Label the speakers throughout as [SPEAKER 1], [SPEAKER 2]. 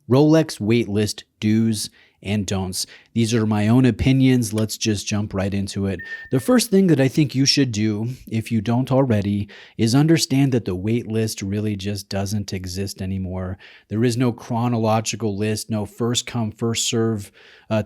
[SPEAKER 1] Rolex Waitlist do's and don'ts. These are my own opinions. Let's just jump right into it. The first thing that I think you should do, if you don't already, is understand that the wait list really just doesn't exist anymore. There is no chronological list, no first come, first serve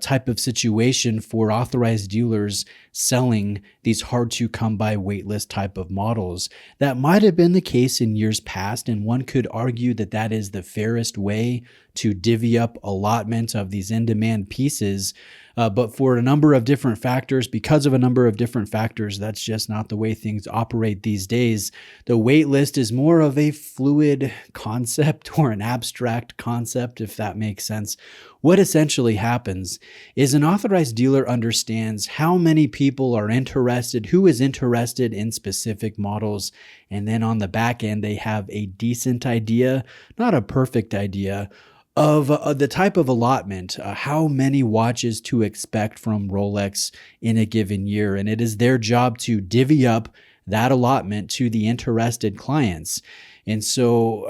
[SPEAKER 1] type of situation for authorized dealers selling these hard to come by waitlist type of models. That might have been the case in years past, and one could argue that that is the fairest way to divvy up allotment of these in-demand pieces. But for a number of different factors, because of a number of different factors, that's just not the way things operate these days. The wait list is more of a fluid concept or an abstract concept, if that makes sense. What essentially happens is an authorized dealer understands how many people are interested, who is interested in specific models, and then on the back end, they have a decent idea, not a perfect idea, of the type of allotment, how many watches to expect from Rolex in a given year. And it is their job to divvy up that allotment to the interested clients. And so,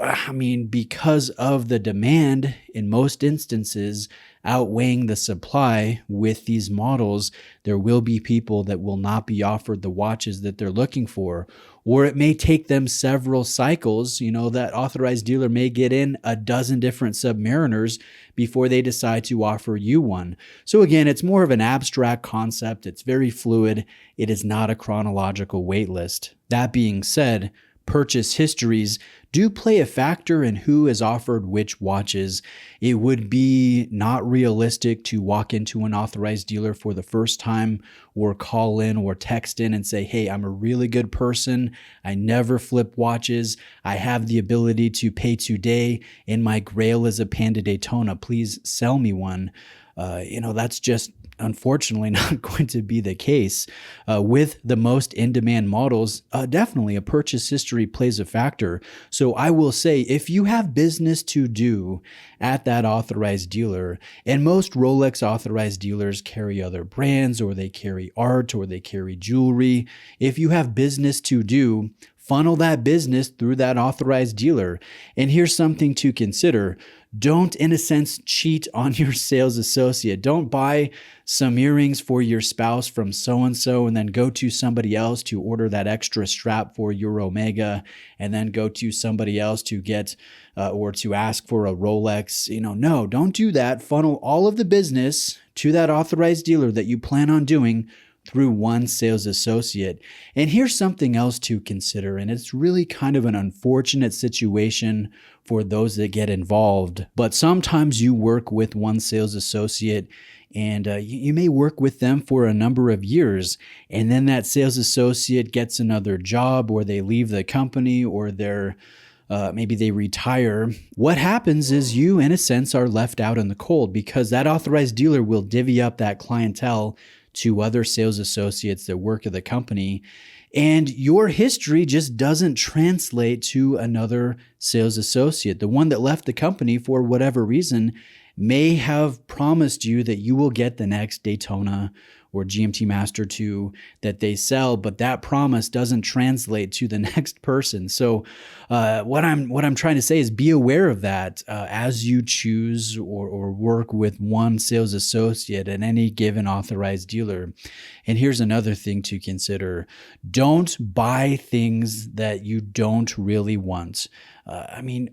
[SPEAKER 1] because of the demand in most instances outweighing the supply with these models, there will be people that will not be offered the watches that they're looking for. Or it may take them several cycles. That authorized dealer may get in a dozen different Submariners before they decide to offer you one. So again, it's more of an abstract concept. It's very fluid. It is not a chronological wait list. That being said, purchase histories do play a factor in who is offered which watches. It would be not realistic to walk into an authorized dealer for the first time or call in or text in and say, hey, I'm a really good person. I never flip watches. I have the ability to pay today, and my grail is a Panda Daytona. Please sell me one. That's just unfortunately not going to be the case. With the most in-demand models, definitely a purchase history plays a factor. So I will say, if you have business to do at that authorized dealer, and most Rolex authorized dealers carry other brands, or they carry art, or they carry jewelry, if you have business to do, funnel that business through that authorized dealer. And here's something to consider. Don't, in a sense, cheat on your sales associate. Don't buy some earrings for your spouse from so-and-so and then go to somebody else to order that extra strap for your Omega, and then go to somebody else to get or to ask for a Rolex. No, don't do that. Funnel all of the business to that authorized dealer that you plan on doing through one sales associate. And here's something else to consider, and it's really kind of an unfortunate situation for those that get involved. But sometimes you work with one sales associate, and you may work with them for a number of years, and then that sales associate gets another job, or they leave the company, or maybe they retire. What happens is you, in a sense, are left out in the cold, because that authorized dealer will divvy up that clientele to other sales associates that work at the company, and your history just doesn't translate to another sales associate. The one that left the company for whatever reason may have promised you that you will get the next Daytona or GMT Master 2 that they sell, but that promise doesn't translate to the next person. So what I'm trying to say is be aware of that as you choose or work with one sales associate at any given authorized dealer. And here's another thing to consider. Don't buy things that you don't really want.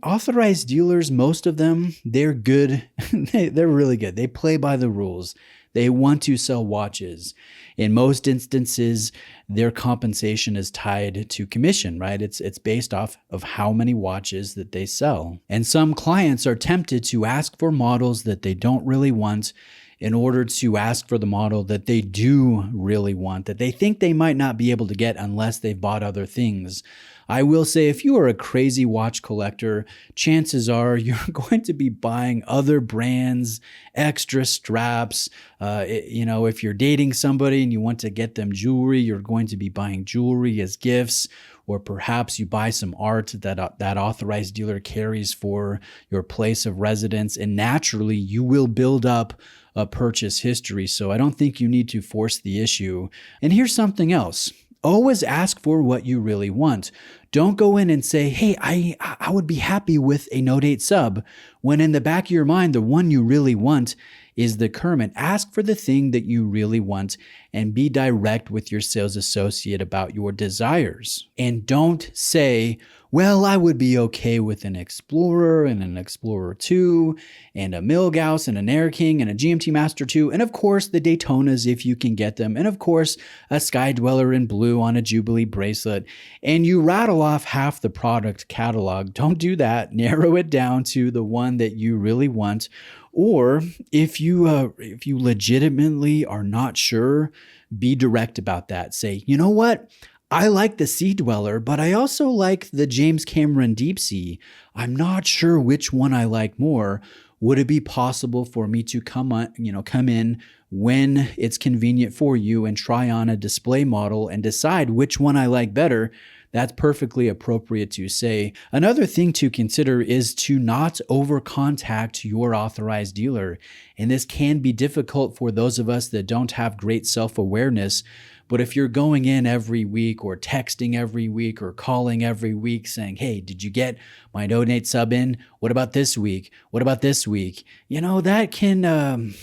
[SPEAKER 1] Authorized dealers, most of them, they're good. They're really good. They play by the rules. They want to sell watches. In most instances, their compensation is tied to commission, right? It's based off of how many watches that they sell. And some clients are tempted to ask for models that they don't really want in order to ask for the model that they do really want, that they think they might not be able to get unless they've bought other ththings. I will say, if you are a crazy watch collector, chances are you're going to be buying other brands, extra straps. If you're dating somebody and you want to get them jewelry, you're going to be buying jewelry as gifts. Or perhaps you buy some art that authorized dealer carries for your place of residence, and naturally you will build up a purchase history. So I don't think you need to force the issue. And here's something else. Always ask for what you really want. Don't go in and say, hey, I would be happy with a no date sub, when in the back of your mind, the one you really want is the Kermit. Ask for the thing that you really want and be direct with your sales associate about your desires. And don't say, well, I would be okay with an Explorer and an Explorer 2 and a Milgauss and an Air King and a GMT Master 2. And of course, the Daytonas if you can get them. And of course, a Sky Dweller in blue on a Jubilee bracelet. And you rattle off half the product catalog. Don't do that. Narrow it down to the one that you really want. Or if you legitimately are not sure, be direct about that. Say, you know what? I like the Sea Dweller, but I also like the James Cameron Deep Sea. I'm not sure which one I like more. Would it be possible for me to come in when it's convenient for you and try on a display model and decide which one I like better? That's perfectly appropriate to say. Another thing to consider is to not over-contact your authorized dealer. And this can be difficult for those of us that don't have great self-awareness. But if you're going in every week or texting every week or calling every week saying, hey, did you get my donate sub in? What about this week? What about this week? That can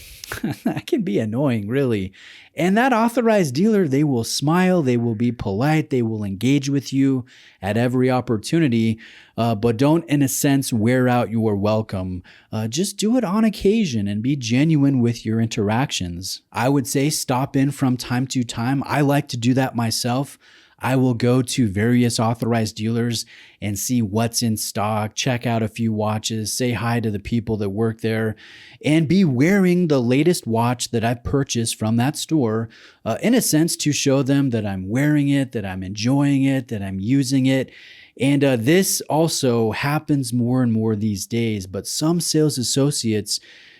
[SPEAKER 1] that can be annoying, really. And that authorized dealer, they will smile, they will be polite, they will engage with you at every opportunity, but don't, in a sense, wear out your welcome. Just do it on occasion and be genuine with your interactions. I would say stop in from time to time. I like to do that myself. I will go to various authorized dealers and see what's in stock, check out a few watches, say hi to the people that work there, and be wearing the latest watch that I've purchased from that store, in a sense to show them that I'm wearing it, that I'm enjoying it, that I'm using it. And this also happens more and more these days, but some sales associates,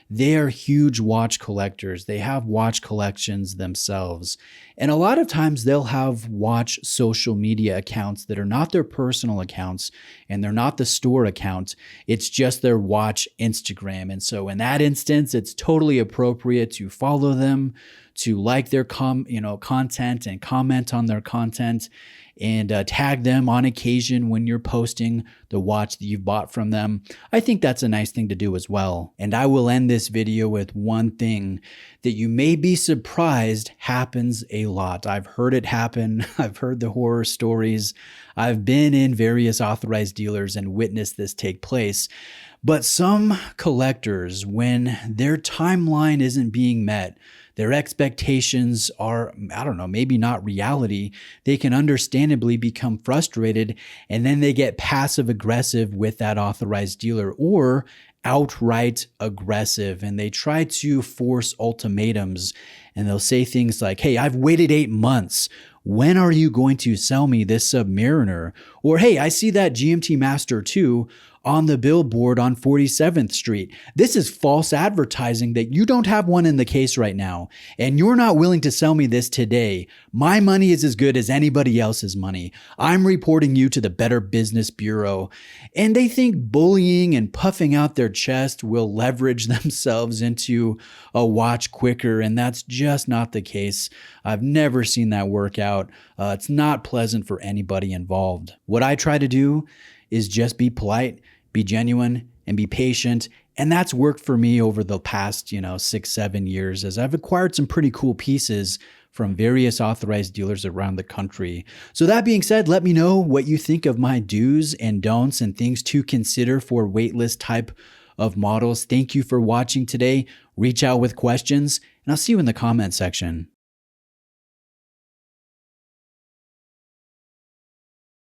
[SPEAKER 1] they are huge watch collectors. They have watch collections themselves. And a lot of times they'll have watch social media accounts that are not their personal accounts and they're not the store account. It's just their watch Instagram. And so in that instance, it's totally appropriate to follow them, to like their content and comment on their content, and tag them on occasion when you're posting the watch that you've bought from them. I think that's a nice thing to do as well. And I will end this video with one thing that you may be surprised happens a lot. I've heard it happen. I've heard the horror stories. I've been in various authorized dealers and witnessed this take place. But some collectors, when their timeline isn't being met, their expectations are, maybe not reality, they can understandably become frustrated, and then they get passive aggressive with that authorized dealer or outright aggressive, and they try to force ultimatums, and they'll say things like, hey, I've waited 8 months. When are you going to sell me this Submariner? Or, hey, I see that GMT Master 2 on the billboard on 47th Street. This is false advertising that you don't have one in the case right now, and you're not willing to sell me this today. My money is as good as anybody else's money. I'm reporting you to the Better Business Bureau. And they think bullying and puffing out their chest will leverage themselves into a watch quicker, and that's just not the case. I've never seen that work out. It's not pleasant for anybody involved. What I try to do is just be polite, be genuine, and be patient. And that's worked for me over the past, 6-7 years, as I've acquired some pretty cool pieces from various authorized dealers around the country. So that being said, let me know what you think of my do's and don'ts and things to consider for waitlist type of models. Thank you for watching today. Reach out with questions, and I'll see you in the comment section.